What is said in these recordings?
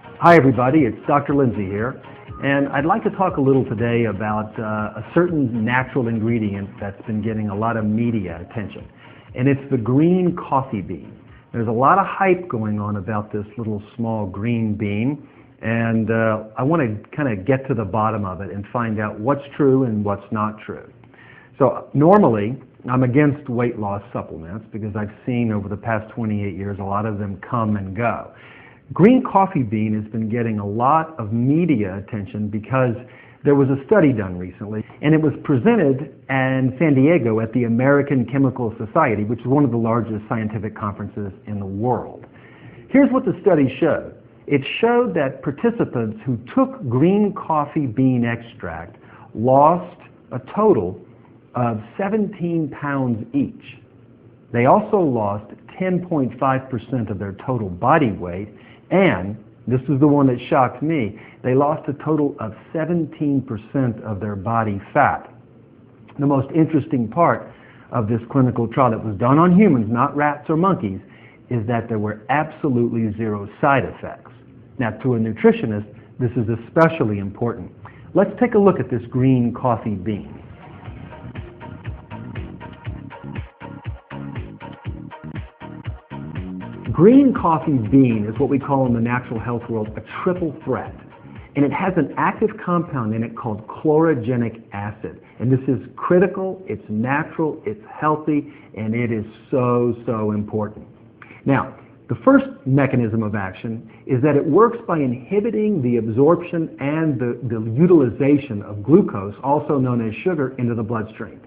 Hi everybody, it's Dr. Lindsay here, and I'd like to talk a little today about a certain natural ingredient that's been getting a lot of media attention, and it's the green coffee bean. There's a lot of hype going on about this little small green bean, and I want to kind of get to the bottom of it and find out what's true and what's not true. So normally, I'm against weight loss supplements because I've seen over the past 28 years a lot of them come and go. Green coffee bean has been getting a lot of media attention because there was a study done recently, and it was presented in San Diego at the American Chemical Society, which is one of the largest scientific conferences in the world. Here's what the study showed. It showed that participants who took green coffee bean extract lost a total of 17 pounds each. They also lost 10.5% of their total body weight, and this is the one that shocked me, they lost a total of 17% of their body fat. The most interesting part of this clinical trial that was done on humans, not rats or monkeys, is that there were absolutely zero side effects. Now, to a nutritionist, this is especially important. Let's take a look at this green coffee bean. Green coffee bean is what we call in the natural health world a triple threat. And it has an active compound in it called chlorogenic acid. And this is critical, it's natural, it's healthy, and it is so important. Now, the first mechanism of action is that it works by inhibiting the absorption and the utilization of glucose, also known as sugar, into the bloodstream.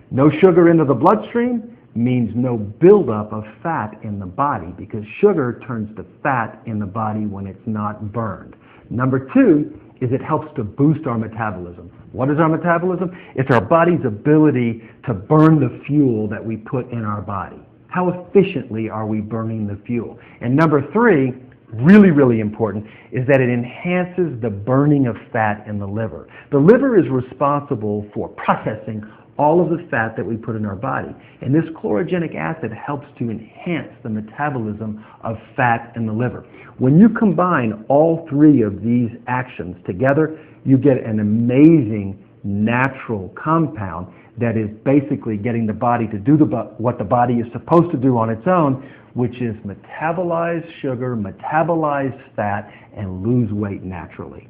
No sugar into the bloodstream means no buildup of fat in the body, because sugar turns to fat in the body when it's not burned. Number two is it helps to boost our metabolism. What is our metabolism? It's our body's ability to burn the fuel that we put in our body. How efficiently are we burning the fuel? And number three, really important, is that it enhances the burning of fat in the liver. The liver is responsible for processing all of the fat that we put in our body. And this chlorogenic acid helps to enhance the metabolism of fat in the liver. When you combine all three of these actions together, you get an amazing natural compound that is basically getting the body to do what the body is supposed to do on its own, which is metabolize sugar, metabolize fat, and lose weight naturally.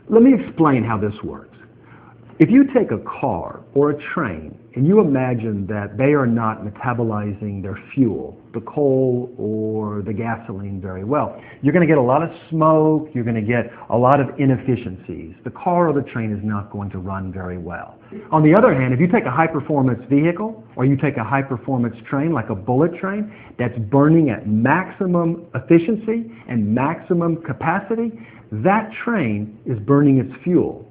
Let me explain how this works. If you take a car or a train and you imagine that they are not metabolizing their fuel, the coal or the gasoline, very well, you're going to get a lot of smoke, you're going to get a lot of inefficiencies. The car or the train is not going to run very well. On the other hand, if you take a high-performance vehicle or you take a high-performance train like a bullet train that's burning at maximum efficiency and maximum capacity, that train is burning its fuel.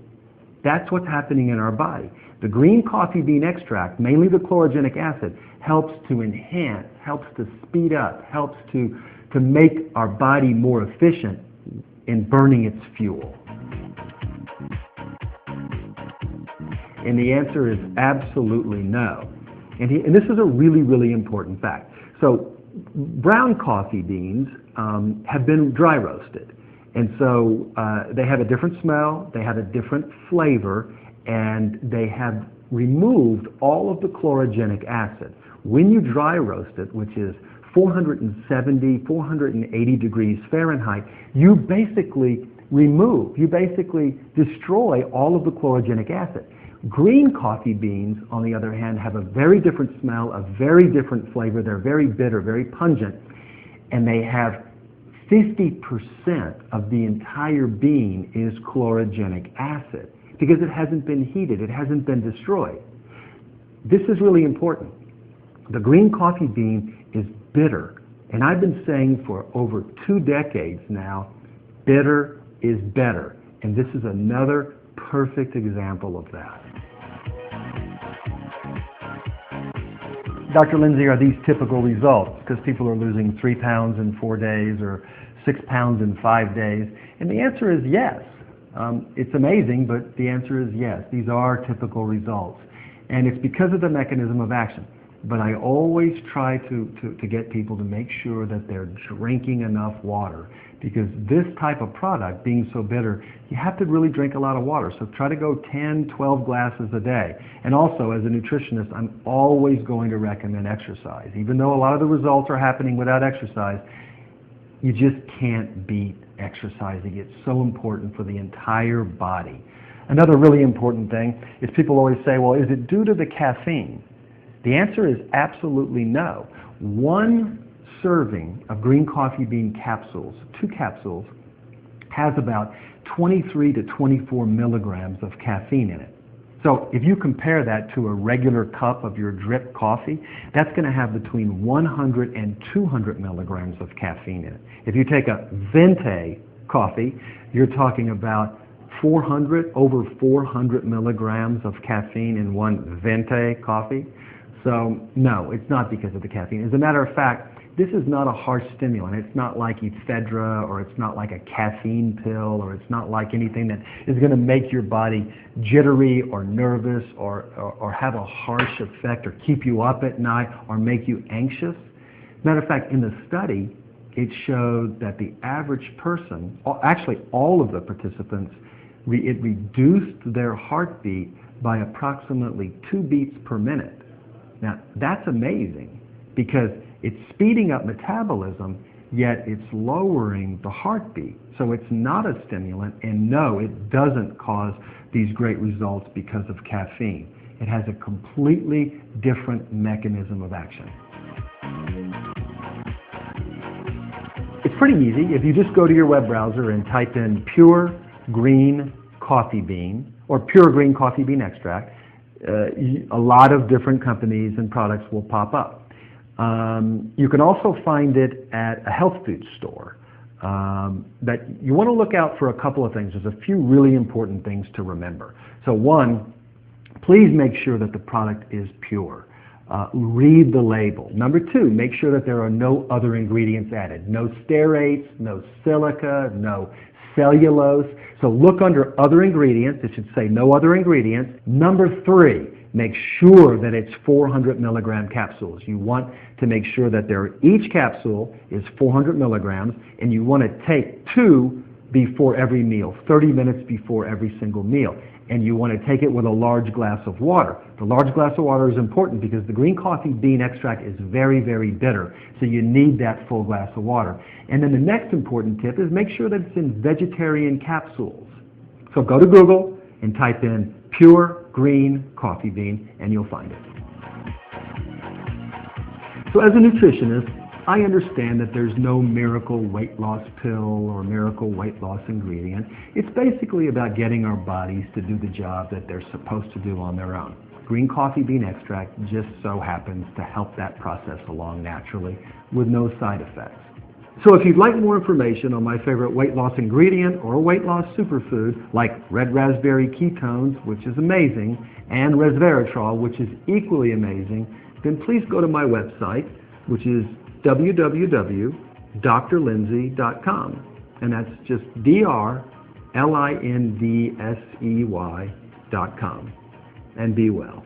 That's what's happening in our body. The green coffee bean extract, mainly the chlorogenic acid, helps to enhance, helps to speed up, helps to make our body more efficient in burning its fuel. And the answer is absolutely no. And this is a really important fact. So brown coffee beans have been dry roasted. And so they have a different smell, they have a different flavor, and they have removed all of the chlorogenic acid. When you dry roast it, which is 470, 480 degrees Fahrenheit, you basically destroy all of the chlorogenic acid. Green coffee beans, on the other hand, have a very different smell, a very different flavor. They're very bitter, very pungent, and they have 50% of the entire bean is chlorogenic acid because it hasn't been heated, it hasn't been destroyed. This is really important. The green coffee bean is bitter, and I've been saying for over 2 decades now, bitter is better, and this is another perfect example of that. Dr. Lindsay, are these typical results? Because people are losing 3 pounds in 4 days or 6 pounds in 5 days. And the answer is yes. It's amazing, but the answer is yes. These are typical results. And it's because of the mechanism of action. but I always try to get people to make sure that they're drinking enough water, because this type of product, being so bitter, you have to really drink a lot of water. So try to go 10, 12 glasses a day. And also, as a nutritionist, I'm always going to recommend exercise. Even though a lot of the results are happening without exercise, you just can't beat exercising. It's so important for the entire body. Another really important thing is people always say, well, is it due to the caffeine? The answer is absolutely no. One serving of green coffee bean capsules, 2 capsules, has about 23 to 24 milligrams of caffeine in it. So if you compare that to a regular cup of your drip coffee, that's going to have between 100 and 200 milligrams of caffeine in it. If you take a venti coffee, you're talking about over 400 milligrams of caffeine in one venti coffee. So no, it's not because of the caffeine. As a matter of fact, this is not a harsh stimulant. It's not like ephedra, or it's not like a caffeine pill, or it's not like anything that is going to make your body jittery or nervous or have a harsh effect or keep you up at night or make you anxious. Matter of fact, in the study, it showed that the average person, actually all of the participants, it reduced their heartbeat by approximately 2 beats per minute. Now, that's amazing, because it's speeding up metabolism, yet it's lowering the heartbeat. So it's not a stimulant, and no, it doesn't cause these great results because of caffeine. It has a completely different mechanism of action. It's pretty easy. If you just go to your web browser and type in pure green coffee bean or pure green coffee bean extract, a lot of different companies and products will pop up. You can also find it at a health food store. That you want to look out for a couple of things. There's a few really important things to remember. So one, please make sure that the product is pure. Read the label. Number two, make sure that there are no other ingredients added. No stearates, no silica, no cellulose. So look under other ingredients. It should say no other ingredients. Number three, make sure that it's 400 milligram capsules. You want to make sure that each capsule is 400 milligrams, and you want to take 2 before every meal, 30 minutes before every single meal. And you want to take it with a large glass of water. The large glass of water is important because the green coffee bean extract is very, very bitter, so you need that full glass of water. And then the next important tip is make sure that it's in vegetarian capsules. So go to Google and type in pure green coffee bean, and you'll find it. So as a nutritionist, I understand that there's no miracle weight loss pill or miracle weight loss ingredient. It's basically about getting our bodies to do the job that they're supposed to do on their own. Green coffee bean extract just so happens to help that process along naturally with no side effects. So if you'd like more information on my favorite weight loss ingredient or weight loss superfood like red raspberry ketones, which is amazing, and resveratrol, which is equally amazing, then please go to my website, which is www.drlindsey.com, and that's just drlindsey.com, and be well.